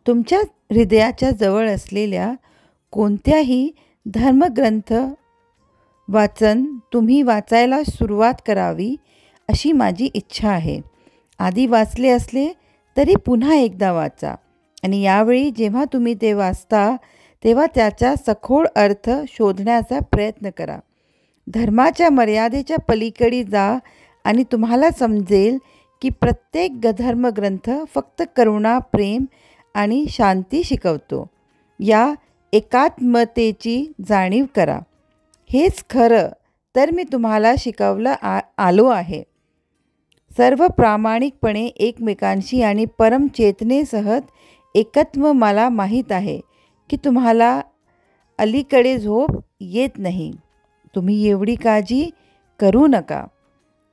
तुमच्या हृदयाच्या जवळ असलेल्या कोणत्याही धर्मग्रंथ वाचन तुम्ही वाचायला सुरुवात करावी अशी माझी इच्छा आहे. आधी वाचले असले तरी पुन्हा एकदा वाचा आणि यावेळी जेव्हा तुम्ही ते वाचता तेव्हा त्याचा सखोल अर्थ शोधण्याचा प्रयत्न करा. धर्माच्या मर्यादेच्या पलीकडे जा आणि तुम्हाला समजेल की प्रत्येक धर्मग्रंथ फक्त करुणा, प्रेम आणि शांती शिकवतो. या एकात्मतेची जाणीव करा. हेच खरं तर मी तुम्हाला शिकवलं आलो आहे. सर्व प्रामाणिकपणे एकमेकांशी आणि परमचेतनेसह एकत्व. मला माहीत आहे की तुम्हाला अलीकडे झोप येत नाही. तुम्ही एवढी काळजी करू नका.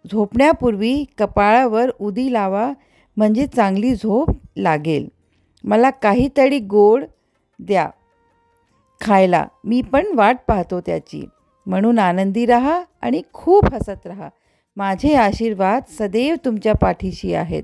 झोपण्यापूर्वी कपाळावर उदी लावा म्हणजे चांगली झोप लागेल. मला काहीतरी गोड द्या खायला. मी पण वाट पाहतो त्याची. म्हणून आनंदी राहा आणि खूप हसत राहा. माझे आशीर्वाद सदैव तुमच्या पाठीशी आहेत.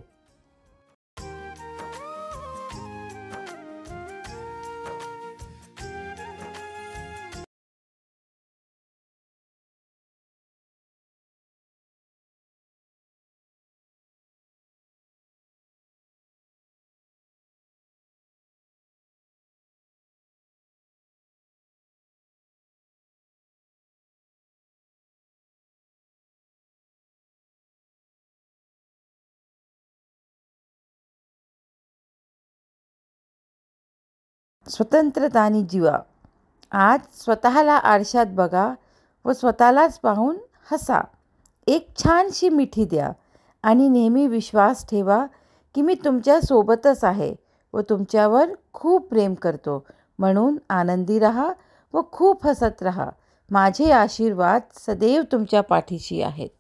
स्वतंत्रतानी जीवा. आज स्वतःला आरशात बघा व स्वतःलाच पाहून हसा. एक छानशी मिठी द्या आणि नेहमी विश्वास ठेवा की मी तुमच्या सोबतच आहे व तुमच्यावर खूप प्रेम करतो. म्हणून आनंदी राहा व खूप हसत राहा. माझे आशीर्वाद सदैव तुमच्या पाठीशी आहेत.